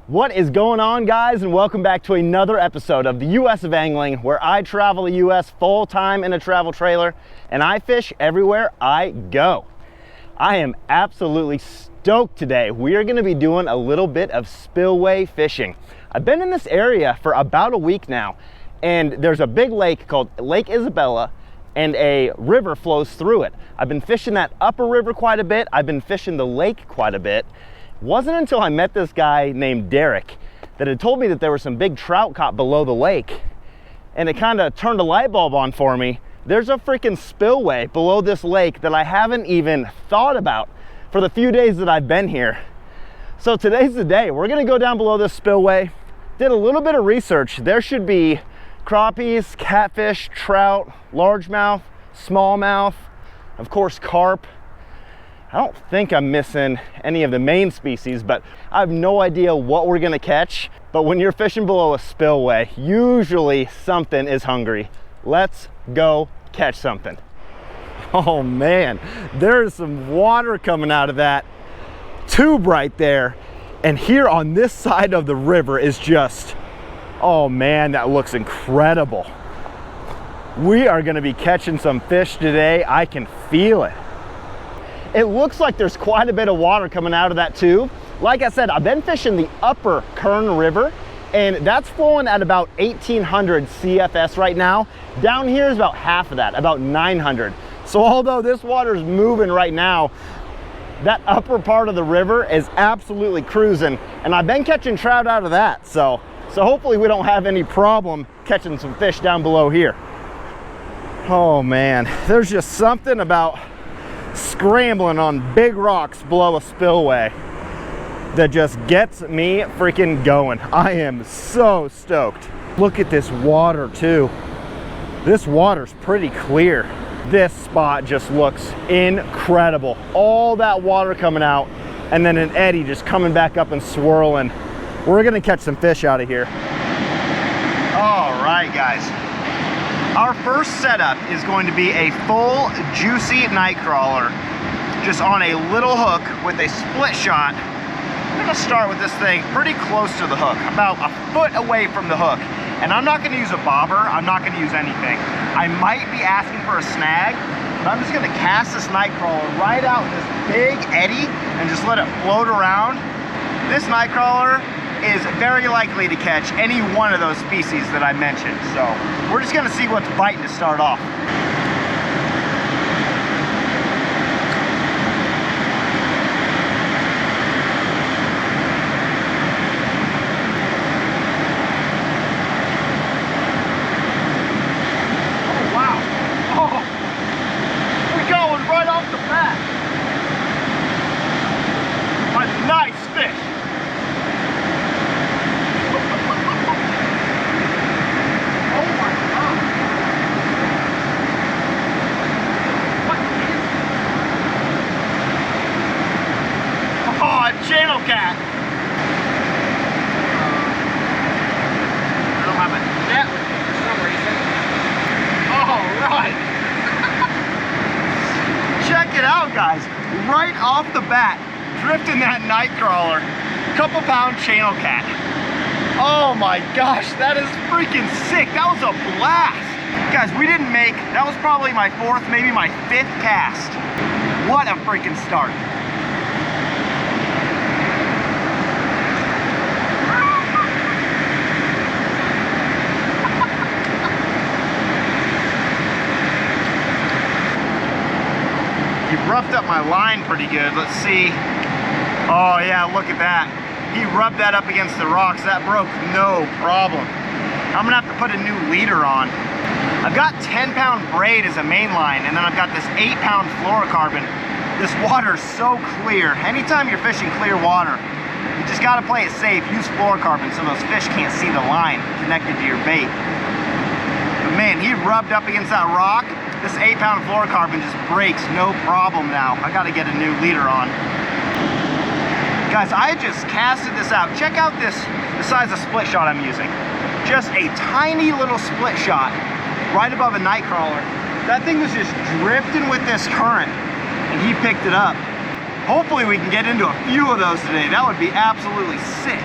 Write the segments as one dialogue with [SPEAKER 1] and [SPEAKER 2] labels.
[SPEAKER 1] What is going on, guys, and welcome back to another episode of the US of Angling, where I travel the US full time in a travel trailer and I fish everywhere I go. I am absolutely stoked today. We are going to be doing a little bit of spillway fishing. I've been in this area for about a week now, and there's a big lake called Lake Isabella and a river flows through it. I've been fishing that upper river quite a bit. I've been fishing the lake quite a bit. Wasn't until I met this guy named Derek that had told me that there were some big trout caught below the lake, and it kind of turned a light bulb on for me. There's a freaking spillway below this lake that I haven't even thought about for the few days that I've been here. So today's the day. We're gonna go down below this spillway. Did a little bit of research. There should be crappies, catfish, trout, largemouth, smallmouth, of course carp. I don't think I'm missing any of the main species, but I have no idea what we're gonna catch. But when you're fishing below a spillway, usually something is hungry. Let's go catch something. Oh man, there's some water coming out of that tube right there. And here on this side of the river is just, oh man, that looks incredible. We are gonna be catching some fish today. I can feel it. It looks like there's quite a bit of water coming out of that tube. Like I said, I've been fishing the upper Kern River, and that's flowing at about 1800 CFS right now. Down here is about half of that, about 900. So although this water is moving right now, that upper part of the river is absolutely cruising, and I've been catching trout out of that. So hopefully we don't have any problem catching some fish down below here. Oh man, there's just something about scrambling on big rocks below a spillway that just gets me freaking going. I am so stoked. Look at this water too. This water's pretty clear. This spot just looks incredible. All that water coming out and then an eddy just coming back up and swirling. We're gonna catch some fish out of here. All right, guys. Our first setup is going to be a full juicy night crawler, just on a little hook with a split shot. I'm gonna start with this thing pretty close to the hook, about a foot away from the hook. And I'm not gonna use a bobber, I'm not gonna use anything. I might be asking for a snag, but I'm just gonna cast this night crawler right out in this big eddy and just let it float around. This night crawler is very likely to catch any one of those species that I mentioned. So we're just gonna see what's biting to start off. Oh wow, oh, we're going right off the bat. A nice fish. Channel cat. I don't have a net with me for some reason. All right. Check it out, guys. Right off the bat, drifting that night crawler. Couple pound channel cat. Oh my gosh, that is freaking sick. That was a blast. Guys, we didn't make, that was probably my fourth, maybe my fifth cast. What a freaking start. He roughed up my line pretty good. Let's see. Oh yeah, look at that. He rubbed that up against the rocks. That broke no problem. I'm gonna have to put a new leader on. I've got 10-pound braid as a main line, and then I've got this 8-pound fluorocarbon. This water's so clear. Anytime you're fishing clear water, you just gotta play it safe. Use fluorocarbon so those fish can't see the line connected to your bait. But man, he rubbed up against that rock. This 8-pound fluorocarbon just breaks no problem now. I gotta get a new leader on. Guys, I just casted this out. Check out the size of split shot I'm using. Just a tiny little split shot right above a night crawler. That thing was just drifting with this current and he picked it up. Hopefully we can get into a few of those today. That would be absolutely sick.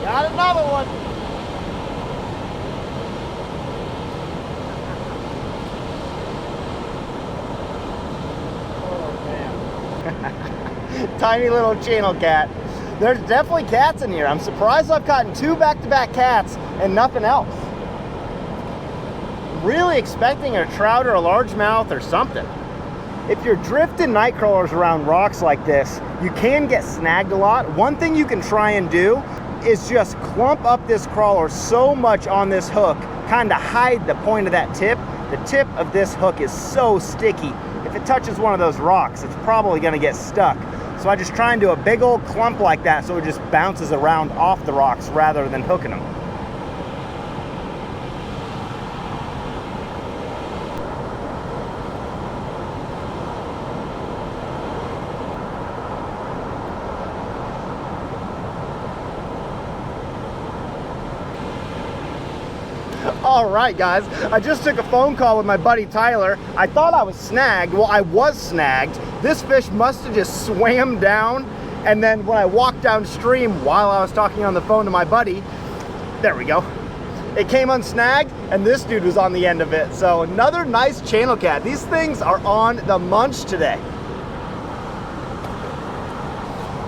[SPEAKER 1] Got another one. Tiny little channel cat. There's definitely cats in here. I'm surprised I've caught 2 back-to-back cats and nothing else. Really expecting a trout or a largemouth or something. If you're drifting night crawlers around rocks like this, you can get snagged a lot. One thing you can try and do is just clump up this crawler so much on this hook, kind of hide the point of that tip. The tip of this hook is so sticky. If it touches one of those rocks, it's probably gonna get stuck. So I just try and do a big old clump like that so it just bounces around off the rocks rather than hooking them. All right, guys, I just took a phone call with my buddy Tyler. I thought I was snagged. Well, I was snagged. This fish must have just swam down, and then when I walked downstream while I was talking on the phone to my buddy, there we go. It came unsnagged, and this dude was on the end of it. So another nice channel cat. These things are on the munch today.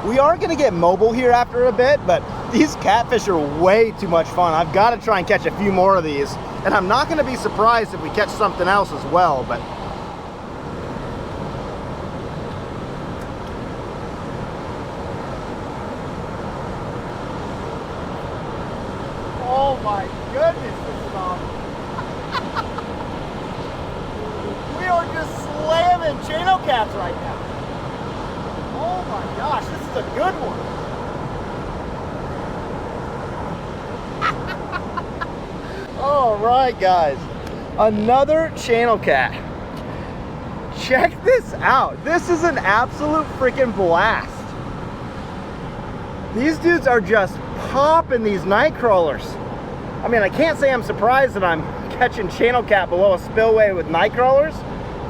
[SPEAKER 1] We are gonna get mobile here after a bit, but these catfish are way too much fun. I've got to try and catch a few more of these, and I'm not gonna be surprised if we catch something else as well, but oh my goodness, this is awesome. We are just slamming channel cats right now. Oh my gosh, this is a good one. All right, guys, another channel cat. Check this out. This is an absolute freaking blast. These dudes are just popping these night crawlers. I mean, I can't say I'm surprised that I'm catching channel cat below a spillway with night crawlers,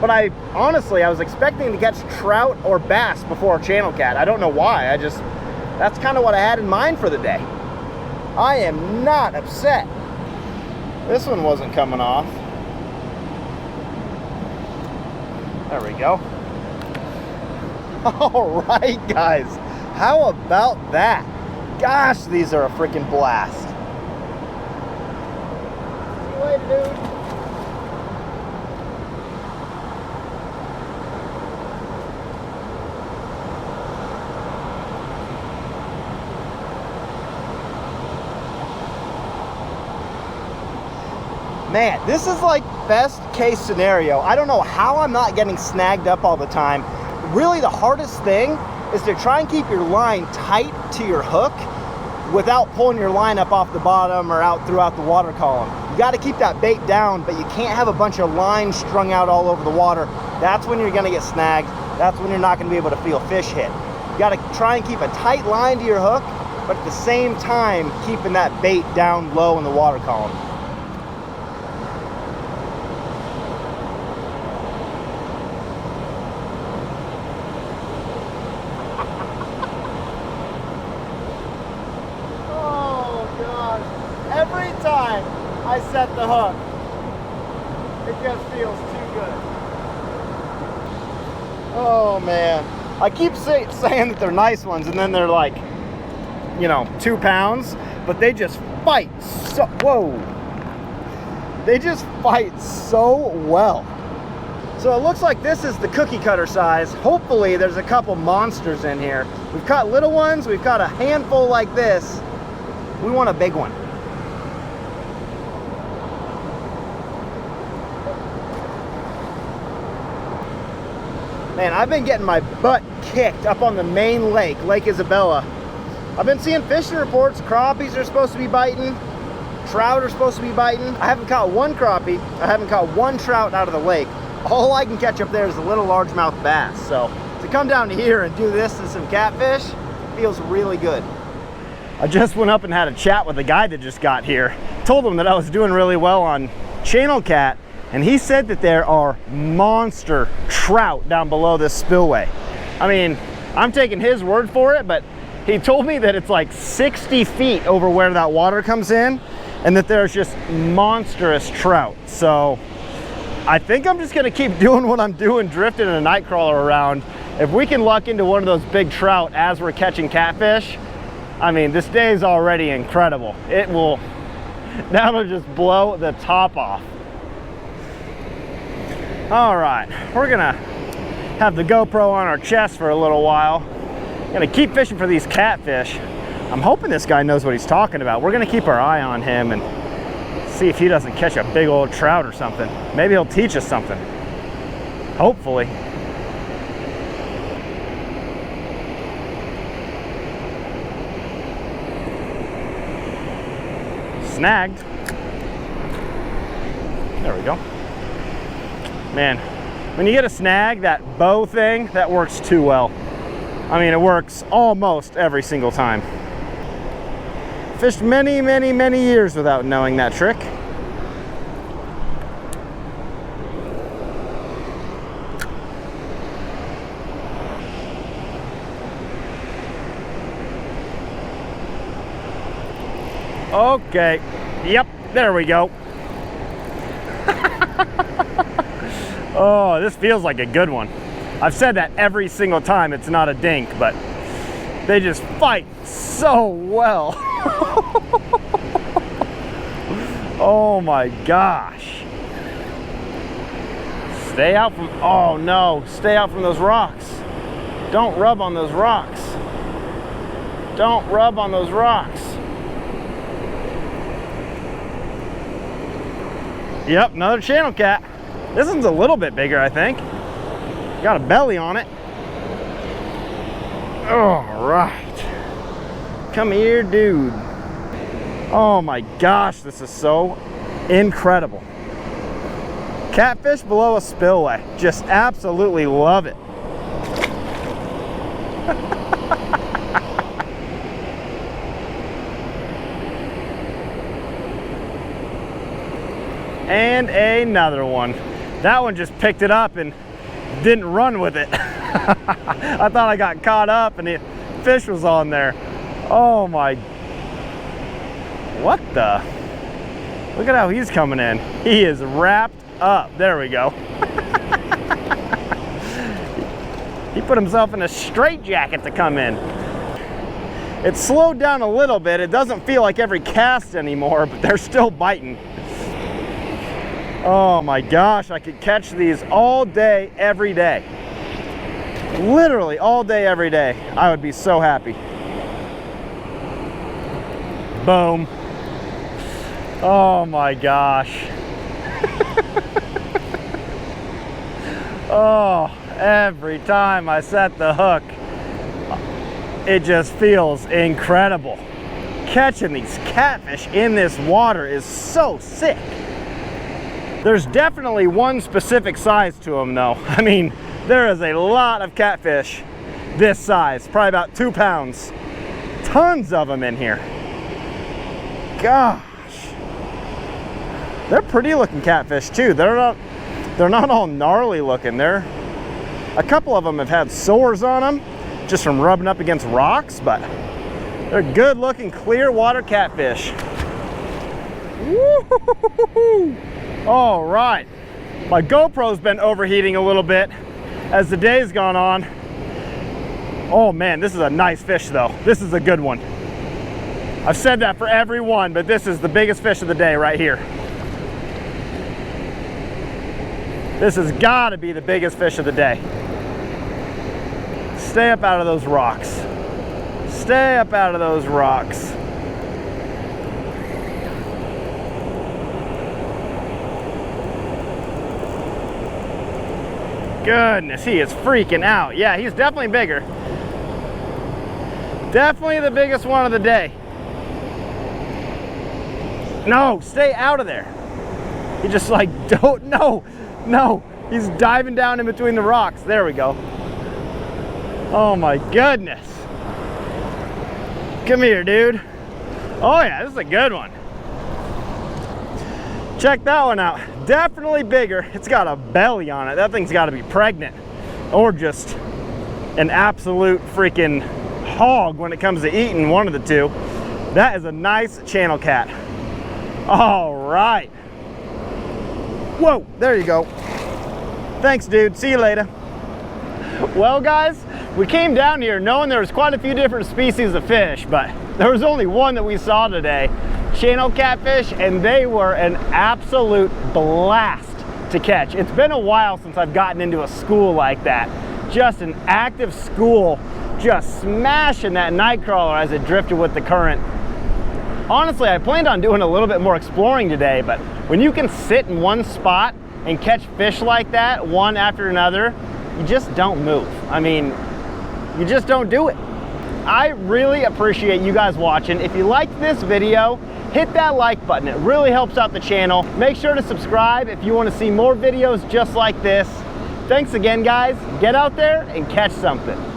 [SPEAKER 1] but I was expecting to catch trout or bass before a channel cat. I don't know why. That's kind of what I had in mind for the day. I am not upset. This one wasn't coming off. There we go. All right, guys. How about that? Gosh, these are a freaking blast. See you later, dude. Man, this is like best case scenario. I don't know how I'm not getting snagged up all the time. Really, the hardest thing is to try and keep your line tight to your hook without pulling your line up off the bottom or out throughout the water column. You got to keep that bait down, but you can't have a bunch of lines strung out all over the water. That's when you're going to get snagged. That's when you're not going to be able to feel fish hit. You got to try and keep a tight line to your hook, but at the same time, keeping that bait down low in the water column. Every time I set the hook, it just feels too good. Oh man, I keep saying that they're nice ones, and then they're like, you know, 2 pounds, but they just fight so, they just fight so well. So it looks like this is the cookie cutter size. Hopefully there's a couple monsters in here. We've caught little ones, we've caught a handful like this. We want a big one. Man, I've been getting my butt kicked up on the main lake, Lake Isabella. I've been seeing fishing reports. Crappies are supposed to be biting. Trout are supposed to be biting. I haven't caught one crappie. I haven't caught one trout out of the lake. All I can catch up there is a little largemouth bass. So to come down here and do this to some catfish feels really good. I just went up and had a chat with the guy that just got here. Told him that I was doing really well on channel cat, and he said that there are monster trout down below this spillway. I mean, I'm taking his word for it, but He told me that it's like 60 feet over where that water comes in, and that there's just monstrous trout. So I think I'm just gonna keep doing what I'm doing, drifting a night crawler around. If we can luck into one of those big trout as we're catching catfish, I mean, this day is already incredible. That'll just blow the top off. All right, we're gonna have the GoPro on our chest for a little while. Gonna keep fishing for these catfish. I'm hoping this guy knows what he's talking about. We're gonna keep our eye on him and see if he doesn't catch a big old trout or something. Maybe he'll teach us something. Hopefully. Snagged. There we go. Man, when you get a snag, that bow thing, that works too well. I mean, it works almost every single time. Fished many, many, many years without knowing that trick. Okay, yep, there we go. Oh, this feels like a good one. I've said that every single time it's not a dink, but they just fight so well. Oh my gosh. Stay out from, oh no, stay out from those rocks. Don't rub on those rocks. Don't rub on those rocks. Yep, another channel cat. This one's a little bit bigger, I think. Got a belly on it. All right. Come here, dude. Oh my gosh, this is so incredible. Catfish below a spillway. Just absolutely love it. And another one. That one just picked it up and didn't run with it. I thought I got caught up and the fish was on there. Oh my, what the? Look at how he's coming in. He is wrapped up. There we go. He put himself in a straitjacket to come in. It slowed down a little bit. It doesn't feel like every cast anymore, but they're still biting. Oh my gosh, I could catch these all day, every day. Literally all day, every day. I would be so happy. Boom. Oh my gosh. Oh, every time I set the hook, it just feels incredible. Catching these catfish in this water is so sick. There's definitely one specific size to them though. I mean, there is a lot of catfish this size, probably about 2 pounds. Tons of them in here. Gosh. They're pretty looking catfish too. They're not all gnarly looking. A couple of them have had sores on them just from rubbing up against rocks, but they're good looking clear water catfish. Woo-hoo-hoo-hoo-hoo. All right, my GoPro's been overheating a little bit as the day's gone on. Oh man, this is a nice fish though. This is a good one. I've said that for every one, but this is the biggest fish of the day right here. This has got to be the biggest fish of the day. Stay up out of those rocks. Stay up out of those rocks. Goodness, he is freaking out. Yeah, he's definitely bigger. Definitely the biggest one of the day. No, stay out of there. He just like, don't, no. He's diving down in between the rocks. There we go. Oh my goodness. Come here, dude. Oh yeah, this is a good one. Check that one out. Definitely bigger. It's got a belly on it. That thing's got to be pregnant or just an absolute freaking hog when it comes to eating one of the two. That is a nice channel cat. All right. Whoa, there you go. Thanks, dude. See you later. Well, guys, we came down here knowing there was quite a few different species of fish, but there was only one that we saw today, channel catfish, and they were an absolute blast to catch. It's been a while since I've gotten into a school like that. Just an active school, just smashing that night crawler as it drifted with the current. Honestly, I planned on doing a little bit more exploring today, but when you can sit in one spot and catch fish like that, one after another, you just don't move. I mean, you just don't do it. I really appreciate you guys watching. If you liked this video, hit that like button. It really helps out the channel. Make sure to subscribe if you want to see more videos just like this. Thanks again, guys. Get out there and catch something.